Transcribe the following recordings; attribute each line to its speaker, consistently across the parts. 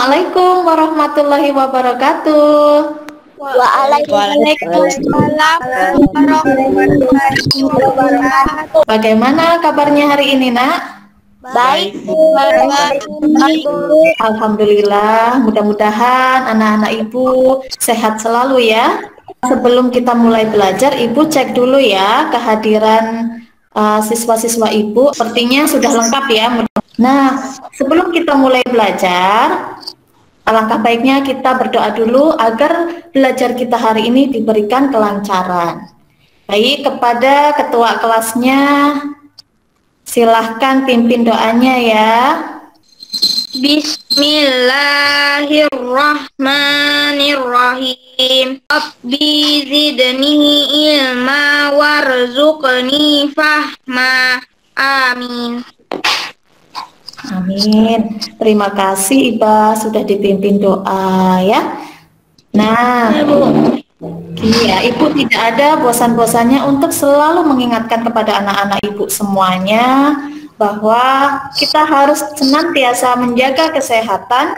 Speaker 1: Assalamualaikum warahmatullahi wabarakatuh.
Speaker 2: Waalaikumsalam warahmatullahi wabarakatuh.
Speaker 1: Bagaimana kabarnya hari ini, Nak?
Speaker 2: Baik,
Speaker 1: Alhamdulillah, mudah-mudahan anak-anak Ibu sehat selalu ya. Sebelum kita mulai belajar, Ibu cek dulu ya kehadiran siswa-siswa Ibu. Sepertinya sudah lengkap ya. Nah, sebelum kita mulai belajar, alangkah baiknya kita berdoa dulu agar belajar kita hari ini diberikan kelancaran. Baik, kepada ketua kelasnya, silahkan pimpin doanya ya.
Speaker 2: Bismillahirrahmanirrahim. Rabbi zidni ilma warzuqni fahma. Amin.
Speaker 1: Amin. Terima kasih Iba sudah dipimpin doa ya. Nah, iya, Ibu tidak ada bosan-bosannya untuk selalu mengingatkan kepada anak-anak Ibu semuanya bahwa kita harus senantiasa menjaga kesehatan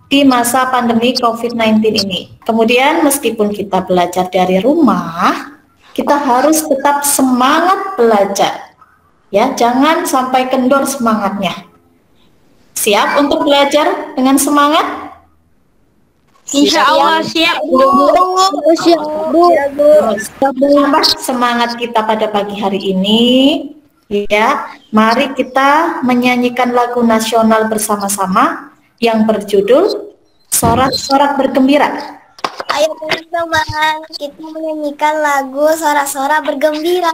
Speaker 1: di masa pandemi COVID-19 ini. Kemudian meskipun kita belajar dari rumah, kita harus tetap semangat belajar. Ya, jangan sampai kendor semangatnya. Siap untuk belajar dengan semangat?
Speaker 2: Insya Allah siap, Bu.
Speaker 1: Siap, Bu. Semangat kita pada pagi hari ini. Ya, mari kita menyanyikan lagu nasional bersama-sama yang berjudul Sorak-Sorak Bergembira.
Speaker 2: Ayo teman-teman, kita menyanyikan lagu Sorak-Sorak Bergembira.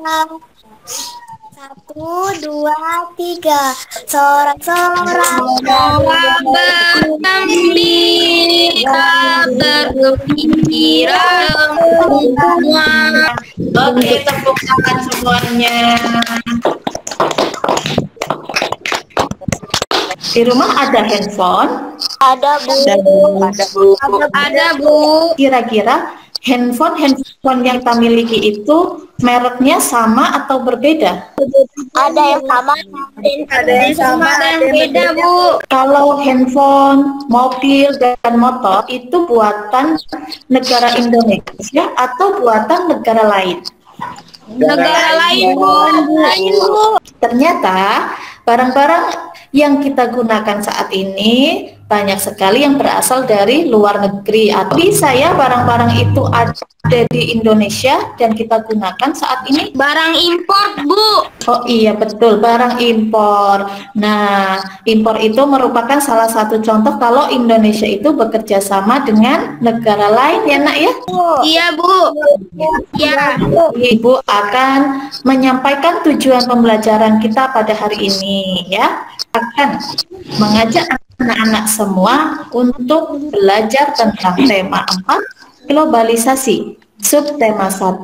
Speaker 2: 1, 2, 3. Sorak-sorak bergembira semua.
Speaker 1: Oke, tepuk tangan semuanya. Di rumah ada handphone?
Speaker 2: Ada, Bu. Ada, Bu.
Speaker 1: Kira-kira handphone yang kita miliki itu mereknya sama atau berbeda?
Speaker 2: Ada yang sama, ada yang beda, Bu.
Speaker 1: Kalau handphone, mobil, dan motor itu buatan negara Indonesia atau buatan negara lain?
Speaker 2: Negara lain, Bu.
Speaker 1: Ternyata barang-barang yang kita gunakan saat ini banyak sekali yang berasal dari luar negeri. Bisa ya barang-barang itu ada di Indonesia dan kita gunakan saat ini?
Speaker 2: Barang impor, Bu.
Speaker 1: Oh iya betul, barang impor. Nah, impor itu merupakan salah satu contoh kalau Indonesia itu bekerja sama dengan negara lain ya Nak ya?
Speaker 2: Iya, Bu. Iya.
Speaker 1: Ibu akan menyampaikan tujuan pembelajaran kita pada hari ini ya. Akan mengajak anak-anak semua untuk belajar tentang tema 4, globalisasi. Subtema 1,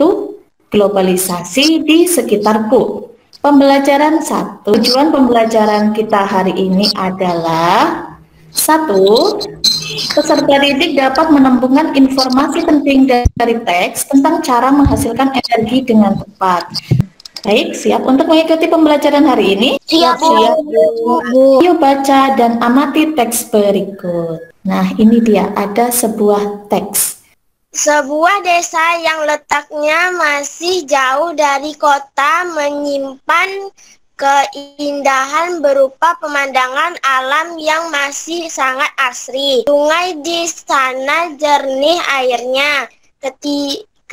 Speaker 1: globalisasi di sekitarku. Pembelajaran 1, tujuan pembelajaran kita hari ini adalah 1. Peserta didik dapat menemukan informasi penting dari teks tentang cara menghasilkan energi dengan tepat. Baik, siap untuk mengikuti pembelajaran hari ini?
Speaker 2: Siap, Bu.
Speaker 1: Yuk baca dan amati teks berikut. Nah, ini dia, ada sebuah teks.
Speaker 2: Sebuah desa yang letaknya masih jauh dari kota menyimpan keindahan berupa pemandangan alam yang masih sangat asri. Sungai di sana jernih airnya.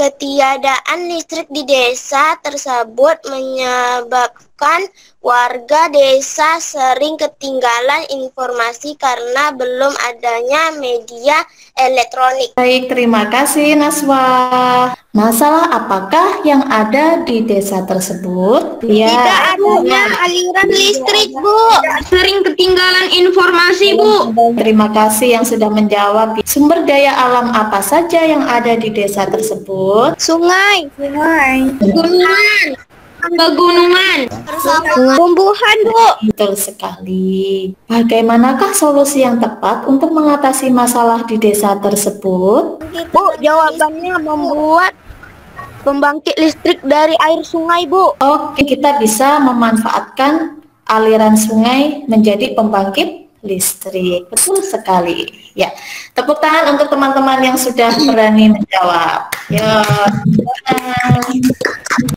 Speaker 2: Ketiadaan listrik di desa tersebut menyebabkan warga desa sering ketinggalan informasi karena belum adanya media elektronik.
Speaker 1: Baik, terima kasih Naswa. Masalah apakah yang ada di desa tersebut? Ya.
Speaker 2: Tidak adanya aliran listrik, Bu. Sering ketinggalan informasi, Bu.
Speaker 1: Terima kasih yang sudah menjawab. Sumber daya alam apa saja yang ada di desa tersebut?
Speaker 2: Sungai, gunungan, pegunungan, tumbuhan, Bu.
Speaker 1: Betul sekali. Bagaimanakah solusi yang tepat untuk mengatasi masalah di desa tersebut?
Speaker 2: Bu, jawabannya membuat pembangkit listrik dari air sungai, Bu.
Speaker 1: Oke, kita bisa memanfaatkan aliran sungai menjadi pembangkit listrik. Betul sekali. Ya, tepuk tangan untuk teman-teman yang sudah berani menjawab. Ya.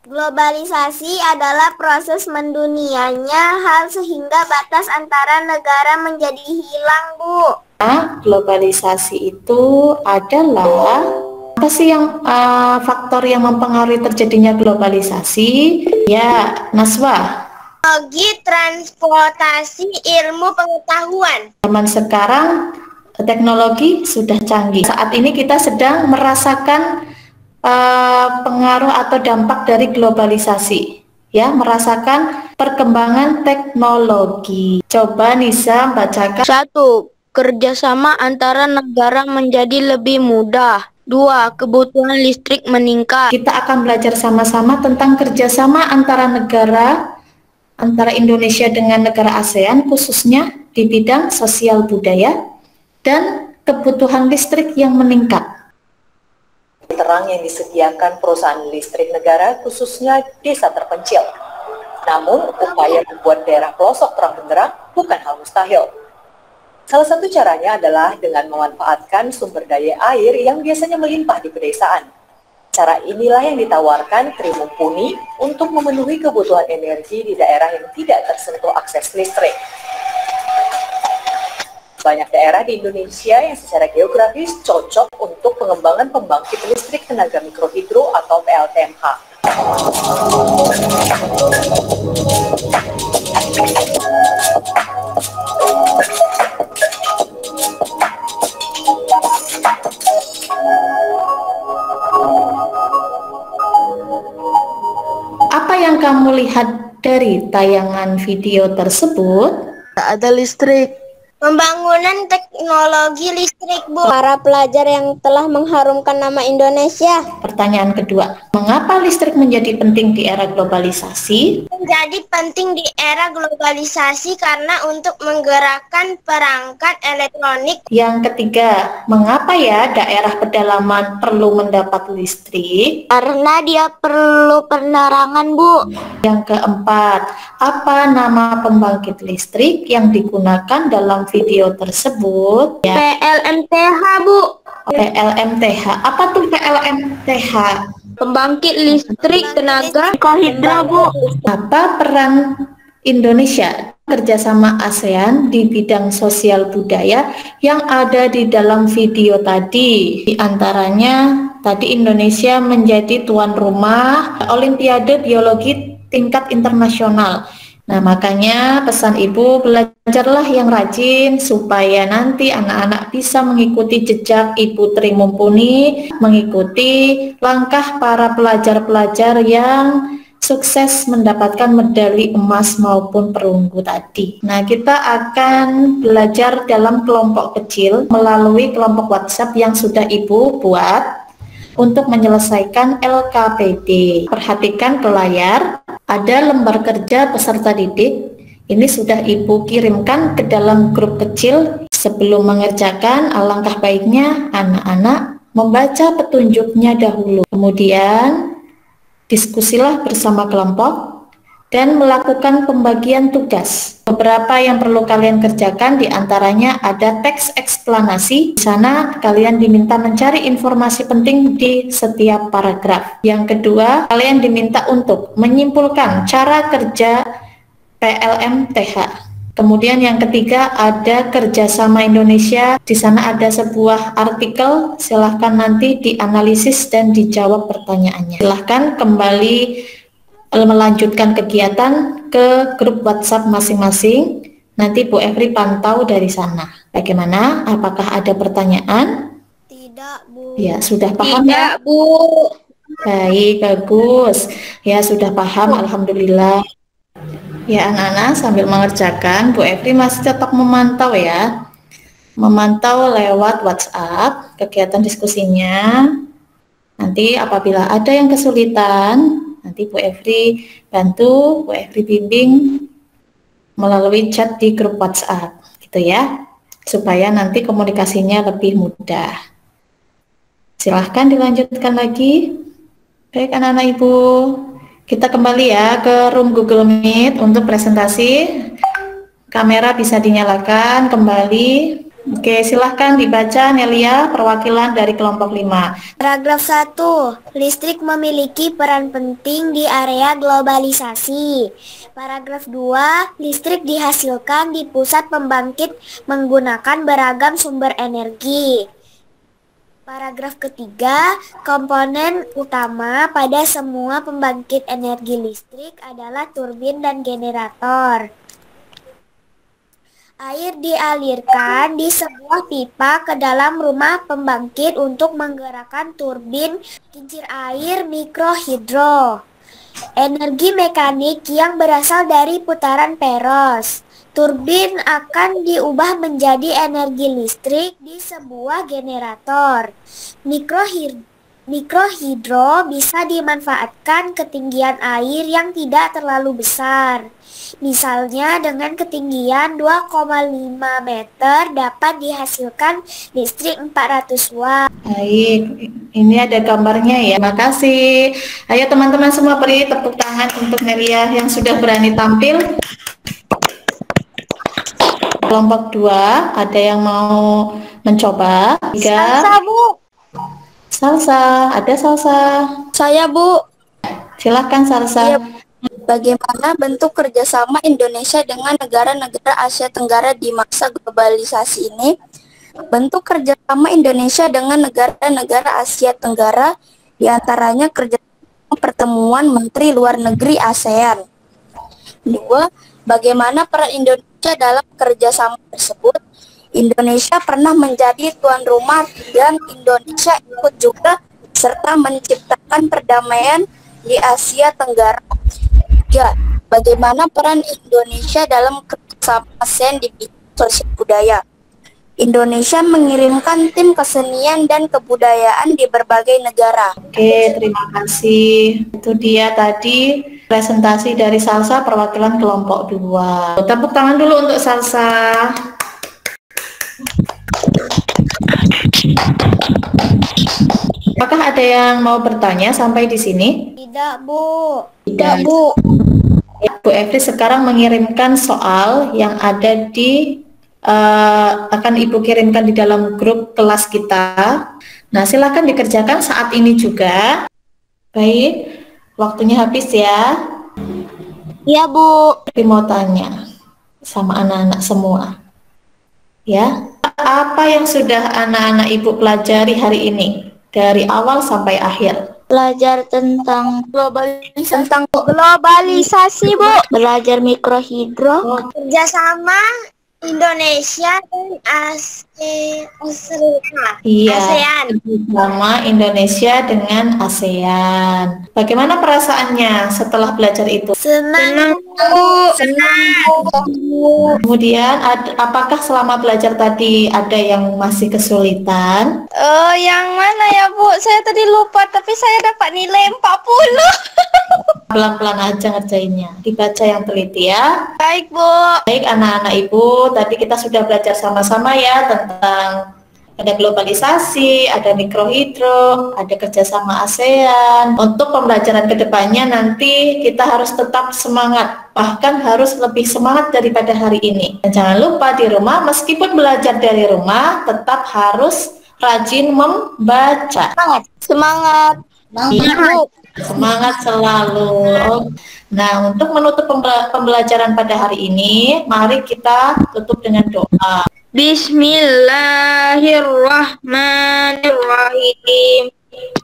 Speaker 2: Globalisasi adalah proses mendunianya hal sehingga batas antara negara menjadi hilang, Bu.
Speaker 1: Globalisasi itu adalah apa sih yang faktor yang mempengaruhi terjadinya globalisasi? Ya, Naswa.
Speaker 2: Teknologi, transportasi, ilmu pengetahuan.
Speaker 1: Zaman sekarang teknologi sudah canggih. Saat ini kita sedang merasakan pengaruh atau dampak dari globalisasi. Ya, merasakan perkembangan teknologi. Coba Nisa bacakan.
Speaker 2: 1. Kerjasama antara negara menjadi lebih mudah. 2. Kebutuhan listrik meningkat.
Speaker 1: Kita akan belajar sama-sama tentang kerjasama antara negara, antara Indonesia dengan negara ASEAN, khususnya di bidang sosial budaya dan kebutuhan listrik yang meningkat.
Speaker 3: Terang yang disediakan perusahaan listrik negara, khususnya desa terpencil. Namun, upaya membuat daerah pelosok terang benderang bukan hal mustahil. Salah satu caranya adalah dengan memanfaatkan sumber daya air yang biasanya melimpah di pedesaan. Cara inilah yang ditawarkan Tri Mumpuni untuk memenuhi kebutuhan energi di daerah yang tidak tersentuh akses listrik. Banyak daerah di Indonesia yang secara geografis cocok untuk pengembangan pembangkit listrik tenaga mikrohidro atau PLTMH.
Speaker 1: Apa yang kamu lihat dari tayangan video tersebut?
Speaker 2: Tak ada listrik. Pembangunan teknologi listrik, Bu. Para pelajar yang telah mengharumkan nama Indonesia.
Speaker 1: Pertanyaan kedua, mengapa listrik menjadi penting di era globalisasi?
Speaker 2: Menjadi penting di era globalisasi karena untuk menggerakkan perangkat elektronik.
Speaker 1: Yang ketiga, mengapa ya daerah pedalaman perlu mendapat listrik?
Speaker 2: Karena dia perlu penerangan, Bu.
Speaker 1: Yang keempat, apa nama pembangkit listrik yang digunakan dalam video tersebut? Ya.
Speaker 2: PLMTH, Bu.
Speaker 1: PLMTH. Apa tuh PLMTH?
Speaker 2: Pembangkit listrik tenaga mikrohidro, Bu.
Speaker 1: Apa peran Indonesia kerjasama ASEAN di bidang sosial budaya yang ada di dalam video tadi? Di antaranya tadi Indonesia menjadi tuan rumah Olimpiade Biologi tingkat internasional. Nah, makanya pesan Ibu, belajarlah yang rajin supaya nanti anak-anak bisa mengikuti jejak Ibu Tri Mumpuni, mengikuti langkah para pelajar-pelajar yang sukses mendapatkan medali emas maupun perunggu tadi. Nah, kita akan belajar dalam kelompok kecil melalui kelompok WhatsApp yang sudah Ibu buat untuk menyelesaikan LKPD. Perhatikan ke layar, ada lembar kerja peserta didik. Ini sudah Ibu kirimkan ke dalam grup kecil. Sebelum mengerjakan, alangkah baiknya anak-anak membaca petunjuknya dahulu. Kemudian, diskusilah bersama kelompok dan melakukan pembagian tugas. Beberapa yang perlu kalian kerjakan diantaranya ada teks eksplanasi. Di sana kalian diminta mencari informasi penting di setiap paragraf. Yang kedua, kalian diminta untuk menyimpulkan cara kerja PLMTH. Kemudian yang ketiga ada kerjasama Indonesia. Di sana ada sebuah artikel, silahkan nanti dianalisis dan dijawab pertanyaannya. Silahkan kembali melanjutkan kegiatan ke grup WhatsApp masing-masing. Nanti Bu Evri pantau dari sana. Bagaimana? Apakah ada pertanyaan?
Speaker 2: Tidak, Bu.
Speaker 1: Ya, sudah paham ya?
Speaker 2: Bu.
Speaker 1: Baik, bagus. Ya, sudah paham, alhamdulillah. Ya, anak-anak sambil mengerjakan, Bu Evri masih tetap memantau ya. Memantau lewat WhatsApp kegiatan diskusinya. Nanti apabila ada yang kesulitan, nanti Bu Evri bantu, Bu Evri bimbing melalui chat di grup WhatsApp, gitu ya, supaya nanti komunikasinya lebih mudah. Silahkan dilanjutkan lagi. Baik anak-anak Ibu, kita kembali ya ke room Google Meet untuk presentasi. Kamera bisa dinyalakan kembali. Oke, silahkan dibaca Nelia, perwakilan dari kelompok 5.
Speaker 2: Paragraf 1. Listrik memiliki peran penting di area globalisasi. Paragraf 2. Listrik dihasilkan di pusat pembangkit menggunakan beragam sumber energi. Paragraf ketiga, komponen utama pada semua pembangkit energi listrik adalah turbin dan generator. Air dialirkan di sebuah pipa ke dalam rumah pembangkit untuk menggerakkan turbin kincir air mikrohidro. Energi mekanik yang berasal dari putaran Peros. Turbin akan diubah menjadi energi listrik di sebuah generator. Mikrohidro bisa dimanfaatkan ketinggian air yang tidak terlalu besar. Misalnya dengan ketinggian 2,5 meter dapat dihasilkan listrik 400 watt.
Speaker 1: Baik, ini ada gambarnya ya. Terima kasih. Ayo teman-teman semua beri tepuk tangan untuk Nelia yang sudah berani tampil. Kelompok 2, ada yang mau mencoba? 3.
Speaker 2: Salsa, Bu.
Speaker 1: Salsa, ada Salsa.
Speaker 4: Saya, Bu.
Speaker 1: Silakan Salsa.
Speaker 4: Iya. Bagaimana bentuk kerjasama Indonesia dengan negara-negara Asia Tenggara di masa globalisasi ini? Bentuk kerjasama Indonesia dengan negara-negara Asia Tenggara diantaranya kerjasama pertemuan Menteri Luar Negeri ASEAN. 2. Bagaimana peran Indonesia dalam kerjasama tersebut? Indonesia pernah menjadi tuan rumah dan Indonesia ikut juga serta menciptakan perdamaian di Asia Tenggara. 3. Bagaimana peran Indonesia dalam kerjasama ASEAN di bidang sosial budaya? Indonesia mengirimkan tim kesenian dan kebudayaan di berbagai negara.
Speaker 1: Oke, terima kasih. Itu dia tadi presentasi dari Salsa perwakilan kelompok 2. Tepuk tangan dulu untuk Salsa. Apakah ada yang mau bertanya sampai di sini?
Speaker 2: Tidak, Bu.
Speaker 1: Tidak, Bu. Bu Evri sekarang mengirimkan soal yang ada di akan Ibu kirimkan di dalam grup kelas kita. Nah, silakan dikerjakan saat ini juga. Baik, waktunya habis ya.
Speaker 2: Iya, Bu.
Speaker 1: Tapi mau tanya sama anak-anak semua. Ya, apa yang sudah anak-anak Ibu pelajari hari ini dari awal sampai akhir?
Speaker 4: Belajar tentang globalisasi, Bu. Belajar mikrohidro.
Speaker 2: Kerjasama Indonesia dan
Speaker 1: Iya,
Speaker 2: ASEAN.
Speaker 1: sama Indonesia dengan ASEAN. Bagaimana perasaannya setelah belajar itu?
Speaker 2: Senang, Bu. Senang.
Speaker 1: Kemudian, apakah selama belajar tadi ada yang masih kesulitan?
Speaker 4: Yang mana ya, Bu? Saya tadi lupa, tapi saya dapat nilai 40.
Speaker 1: Pelan-pelan aja ngerjainnya. Dibaca yang teliti ya.
Speaker 4: Baik, Bu.
Speaker 1: Baik anak-anak Ibu, tadi kita sudah belajar sama-sama ya tentang ada globalisasi, ada mikrohidro, ada kerjasama ASEAN. Untuk pembelajaran kedepannya nanti kita harus tetap semangat, bahkan harus lebih semangat daripada hari ini. Dan jangan lupa di rumah, meskipun belajar dari rumah, tetap harus rajin membaca.
Speaker 4: Semangat.
Speaker 1: Iya, semangat selalu. Nah, untuk menutup pembelajaran pada hari ini, mari kita tutup dengan doa.
Speaker 4: Bismillahirrahmanirrahim.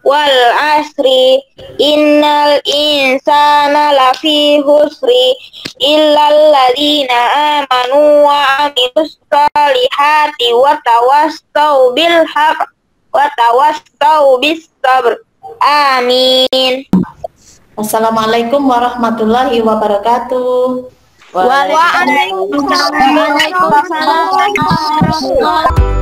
Speaker 4: Wal asri innal insana lafi husri illal ladzina amanu wa amilus solihati wa tawassau bil haqq wa tawassau bis sabr. Amin.
Speaker 1: Assalamualaikum warahmatullahi wabarakatuh.
Speaker 4: Waalaikumsalam.